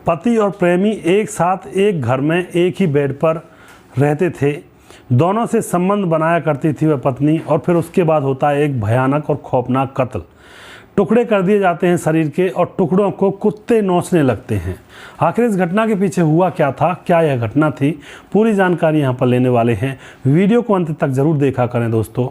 पति और प्रेमी एक साथ एक घर में एक ही बेड पर रहते थे। दोनों से संबंध बनाया करती थी वह पत्नी, और फिर उसके बाद होता है एक भयानक और खौफनाक कत्ल। टुकड़े कर दिए जाते हैं शरीर के और टुकड़ों को कुत्ते नोचने लगते हैं। आखिर इस घटना के पीछे हुआ क्या था, क्या यह घटना थी, पूरी जानकारी यहाँ पर लेने वाले हैं। वीडियो को अंत तक ज़रूर देखा करें दोस्तों।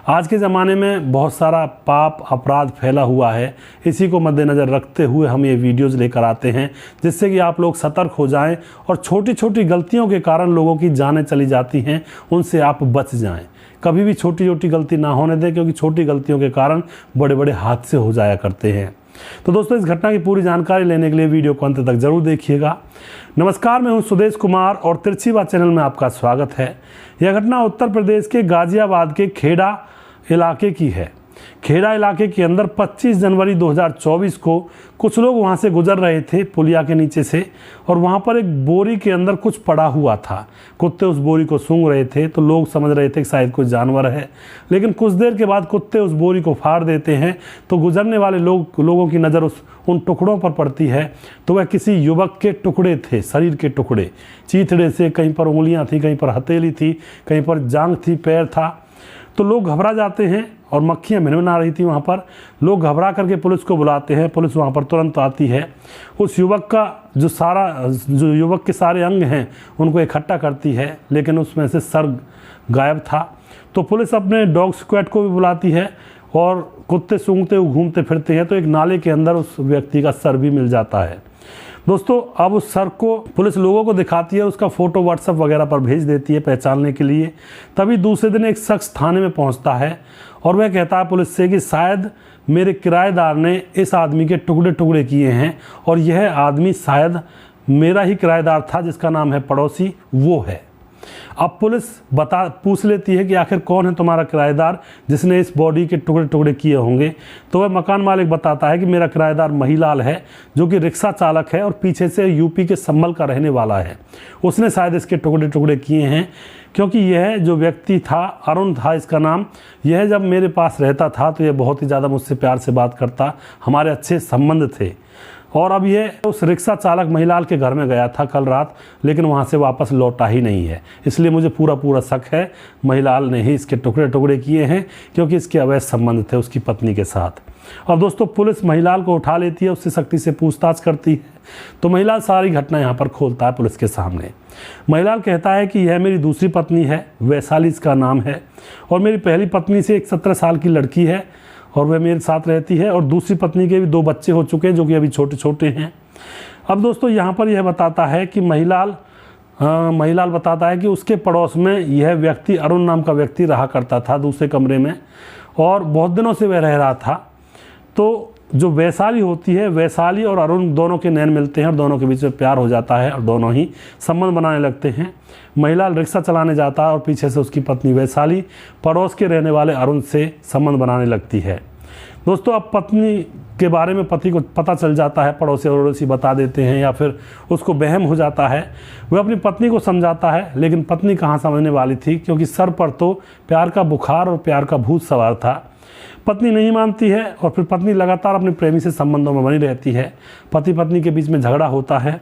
आज के ज़माने में बहुत सारा पाप अपराध फैला हुआ है, इसी को मद्देनज़र रखते हुए हम ये वीडियोज़ लेकर आते हैं, जिससे कि आप लोग सतर्क हो जाएं और छोटी छोटी गलतियों के कारण लोगों की जानें चली जाती हैं, उनसे आप बच जाएं। कभी भी छोटी छोटी गलती ना होने दें, क्योंकि छोटी गलतियों के कारण बड़े बड़े हादसे हो जाया करते हैं। तो दोस्तों, इस घटना की पूरी जानकारी लेने के लिए वीडियो को अंत तक जरूर देखिएगा। नमस्कार, मैं हूं सुदेश कुमार और तिरछी बात चैनल में आपका स्वागत है। यह घटना उत्तर प्रदेश के गाजियाबाद के खेड़ा इलाके की है। खेड़ा इलाके के अंदर 25 जनवरी 2024 को कुछ लोग वहां से गुजर रहे थे पुलिया के नीचे से, और वहां पर एक बोरी के अंदर कुछ पड़ा हुआ था। कुत्ते उस बोरी को सूंघ रहे थे, तो लोग समझ रहे थे कि शायद कोई जानवर है, लेकिन कुछ देर के बाद कुत्ते उस बोरी को फाड़ देते हैं। तो गुजरने वाले लोगों की नज़र उन टुकड़ों पर पड़ती है, तो वह किसी युवक के टुकड़े थे, शरीर के टुकड़े, चीथड़े से, कहीं पर उंगलियां थी, कहीं पर हथेली थी, कहीं पर जांघ थी, पैर था। तो लोग घबरा जाते हैं और मक्खियाँ भिनभिना रही थी वहाँ पर। लोग घबरा करके पुलिस को बुलाते हैं, पुलिस वहाँ पर तुरंत आती है। उस युवक का जो युवक के सारे अंग हैं उनको इकट्ठा करती है, लेकिन उसमें से सर गायब था। तो पुलिस अपने डॉग स्क्वाड को भी बुलाती है और कुत्ते सूंघते हुए घूमते फिरते हैं, तो एक नाले के अंदर उस व्यक्ति का सर भी मिल जाता है। दोस्तों, अब उस सर को पुलिस लोगों को दिखाती है, उसका फ़ोटो व्हाट्सएप वगैरह पर भेज देती है पहचानने के लिए। तभी दूसरे दिन एक शख्स थाने में पहुंचता है और वह कहता है पुलिस से कि शायद मेरे किराएदार ने इस आदमी के टुकड़े टुकड़े किए हैं, और यह आदमी शायद मेरा ही किराएदार था, जिसका नाम है पड़ोसी, वो है। अब पुलिस पूछ लेती है कि आखिर कौन है तुम्हारा किराएदार जिसने इस बॉडी के टुकड़े टुकड़े किए होंगे। तो वह मकान मालिक बताता है कि मेरा किराएदार महिलाल है, जो कि रिक्शा चालक है और पीछे से यूपी के संभल का रहने वाला है। उसने शायद इसके टुकड़े टुकड़े किए हैं, क्योंकि यह जो व्यक्ति था, अरुण था इसका नाम, यह जब मेरे पास रहता था तो यह बहुत ही ज़्यादा मुझसे प्यार से बात करता, हमारे अच्छे संबंध थे। और अब यह उस रिक्शा चालक महिलाल के घर में गया था कल रात, लेकिन वहाँ से वापस लौटा ही नहीं है। इसलिए मुझे पूरा शक है महिलाल ने ही इसके टुकड़े टुकड़े किए हैं, क्योंकि इसके अवैध संबंध थे उसकी पत्नी के साथ। अब दोस्तों, पुलिस महिलाल को उठा लेती है, उससे सख्ती से पूछताछ करती है। तो महिलाल सारी घटना यहाँ पर खोलता है पुलिस के सामने। महिलाल कहता है कि यह मेरी दूसरी पत्नी है, वैशाली इसका नाम है, और मेरी पहली पत्नी से एक 17 साल की लड़की है और वह मेरे साथ रहती है, और दूसरी पत्नी के भी 2 बच्चे हो चुके हैं, जो कि अभी छोटे छोटे हैं। अब दोस्तों, यहाँ पर यह बताता है कि महिलाल बताता है कि उसके पड़ोस में यह व्यक्ति, अरुण नाम का व्यक्ति, रहा करता था दूसरे कमरे में, और बहुत दिनों से वह रह रहा था। तो जो वैशाली होती है, वैशाली और अरुण दोनों के नैन मिलते हैं और दोनों के बीच में प्यार हो जाता है और दोनों ही संबंध बनाने लगते हैं। महिलाल रिक्शा चलाने जाता है और पीछे से उसकी पत्नी वैशाली पड़ोस के रहने वाले अरुण से संबंध बनाने लगती है। दोस्तों, अब पत्नी के बारे में पति को पता चल जाता है, पड़ोसी और अड़ोसी बता देते हैं, या फिर उसको वहम हो जाता है। वह अपनी पत्नी को समझाता है, लेकिन पत्नी कहाँ समझने वाली थी, क्योंकि सर पर तो प्यार का बुखार और प्यार का भूत सवार था। पत्नी नहीं मानती है और फिर पत्नी लगातार अपने प्रेमी से संबंधों में बनी रहती है। पति पत्नी के बीच में झगड़ा होता है,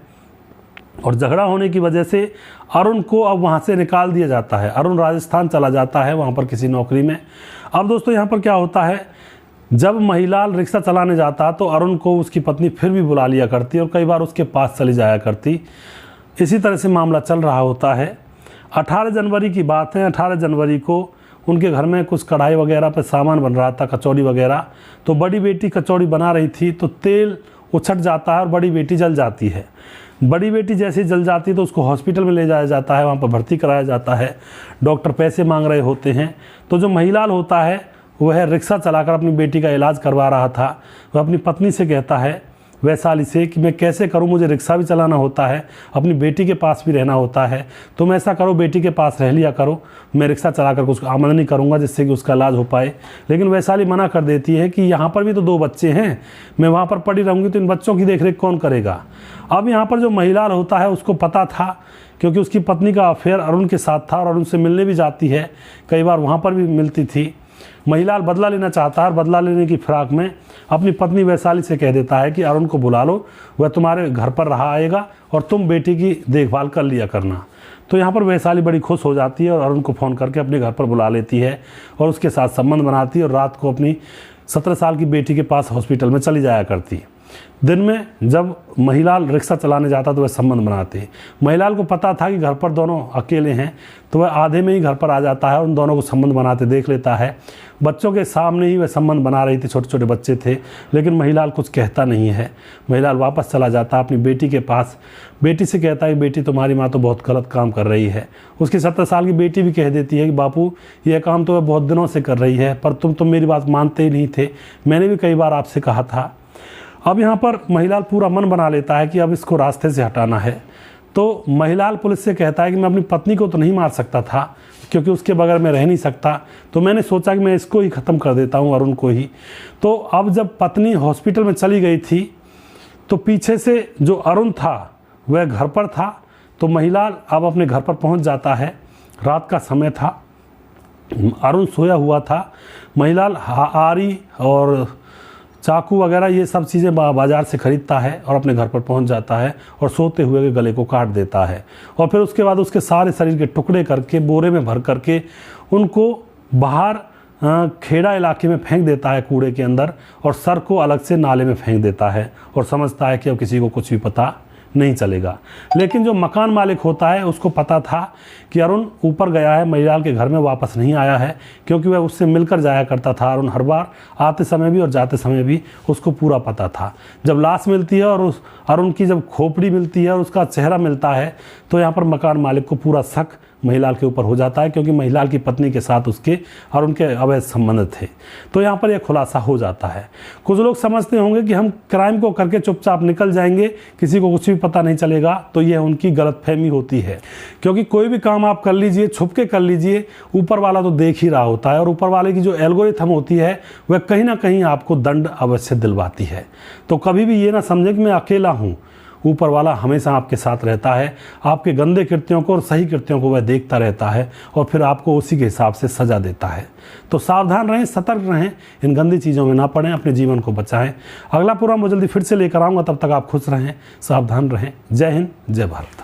और झगड़ा होने की वजह से अरुण को अब वहाँ से निकाल दिया जाता है। अरुण राजस्थान चला जाता है, वहाँ पर किसी नौकरी में। अब दोस्तों, यहाँ पर क्या होता है, जब महिलाल रिक्शा चलाने जाता तो अरुण को उसकी पत्नी फिर भी बुला लिया करती और कई बार उसके पास चली जाया करती। इसी तरह से मामला चल रहा होता है। 18 जनवरी की बात है। 18 जनवरी को उनके घर में कुछ कढ़ाई वगैरह पे सामान बन रहा था, कचौड़ी वगैरह। तो बड़ी बेटी कचौड़ी बना रही थी, तो तेल उछट जाता है और बड़ी बेटी जल जाती है। बड़ी बेटी जैसे ही जल जाती है तो उसको हॉस्पिटल में ले जाया जाता है, वहाँ पर भर्ती कराया जाता है। डॉक्टर पैसे मांग रहे होते हैं। तो जो महिलाल होता है, वह रिक्शा चलाकर अपनी बेटी का इलाज करवा रहा था। वह अपनी पत्नी से कहता है, वैशाली से, कि मैं कैसे करूं, मुझे रिक्शा भी चलाना होता है, अपनी बेटी के पास भी रहना होता है, तुम ऐसा करो, बेटी के पास रह लिया करो, मैं रिक्शा चलाकर कुछ आमदनी करूंगा जिससे कि उसका इलाज हो पाए। लेकिन वैशाली मना कर देती है कि यहाँ पर भी तो 2 बच्चे हैं, मैं वहाँ पर पड़ी रहूँगी तो इन बच्चों की देखरेख कौन करेगा। अब यहाँ पर जो महिलाल होता है उसको पता था, क्योंकि उसकी पत्नी का अफेयर अरुण के साथ था और अरुण से मिलने भी जाती है, कई बार वहाँ पर भी मिलती थी। महिलाल बदला लेना चाहता है और बदला लेने की फिराक में अपनी पत्नी वैशाली से कह देता है कि अरुण को बुला लो, वह तुम्हारे घर पर रहा आएगा और तुम बेटी की देखभाल कर लिया करना। तो यहाँ पर वैशाली बड़ी खुश हो जाती है और अरुण को फ़ोन करके अपने घर पर बुला लेती है और उसके साथ संबंध बनाती है और रात को अपनी 17 साल की बेटी के पास हॉस्पिटल में चली जाया करती। दिन में जब महिलाल रिक्शा चलाने जाता तो वह संबंध बनाते। महिलाल को पता था कि घर पर दोनों अकेले हैं, तो वह आधे में ही घर पर आ जाता है और उन दोनों को संबंध बनाते देख लेता है। बच्चों के सामने ही वह संबंध बना रही थी, छोटे छोटे बच्चे थे, लेकिन महिलाल कुछ कहता नहीं है। महिलाल वापस चला जाता है अपनी बेटी के पास। बेटी से कहता है कि बेटी तुम्हारी माँ तो बहुत गलत काम कर रही है। उसकी 17 साल की बेटी भी कह देती है कि बापू यह काम तो वह बहुत दिनों से कर रही है, पर तुम मेरी बात मानते ही नहीं थे, मैंने भी कई बार आपसे कहा था। अब यहाँ पर महिलाल पूरा मन बना लेता है कि अब इसको रास्ते से हटाना है। तो महिलाल पुलिस से कहता है कि मैं अपनी पत्नी को तो नहीं मार सकता था क्योंकि उसके बगैर मैं रह नहीं सकता, तो मैंने सोचा कि मैं इसको ही ख़त्म कर देता हूँ, अरुण को ही। तो अब जब पत्नी हॉस्पिटल में चली गई थी तो पीछे से जो अरुण था वह घर पर था। तो महिलाल अब अपने घर पर पहुँच जाता है। रात का समय था, अरुण सोया हुआ था। महिलाल आरी और चाकू वगैरह ये सब चीज़ें बाज़ार से ख़रीदता है और अपने घर पर पहुंच जाता है और सोते हुए के गले को काट देता है और फिर उसके बाद उसके सारे शरीर के टुकड़े करके बोरे में भर करके उनको बाहर खेड़ा इलाके में फेंक देता है कूड़े के अंदर, और सर को अलग से नाले में फेंक देता है और समझता है कि अब किसी को कुछ भी पता नहीं चलेगा। लेकिन जो मकान मालिक होता है उसको पता था कि अरुण ऊपर गया है, महिलाल के घर में वापस नहीं आया है, क्योंकि वह उससे मिलकर जाया करता था। अरुण हर बार आते समय भी और जाते समय भी उसको पूरा पता था। जब लाश मिलती है और उस अरुण की जब खोपड़ी मिलती है और उसका चेहरा मिलता है तो यहाँ पर मकान मालिक को पूरा शक महिलाल के ऊपर हो जाता है, क्योंकि महिलाल की पत्नी के साथ उसके और उनके अवैध संबंध थे। तो यहाँ पर यह खुलासा हो जाता है। कुछ लोग समझते होंगे कि हम क्राइम को करके चुपचाप निकल जाएंगे, किसी को कुछ भी पता नहीं चलेगा, तो यह उनकी गलतफहमी होती है। क्योंकि कोई भी काम आप कर लीजिए, छुप के कर लीजिए, ऊपर वाला तो देख ही रहा होता है और ऊपर वाले की जो एल्गोरिथम होती है वह कहीं ना कहीं आपको दंड अवश्य दिलवाती है। तो कभी भी ये ना समझें कि मैं अकेला हूँ, ऊपर वाला हमेशा आपके साथ रहता है। आपके गंदे कृत्यों को और सही कृत्यों को वह देखता रहता है और फिर आपको उसी के हिसाब से सज़ा देता है। तो सावधान रहें, सतर्क रहें, इन गंदी चीज़ों में ना पड़ें, अपने जीवन को बचाएं। अगला प्रोग्राम मैं जल्दी फिर से लेकर आऊँगा, तब तक आप खुश रहें, सावधान रहें। जय हिंद, जय भारत।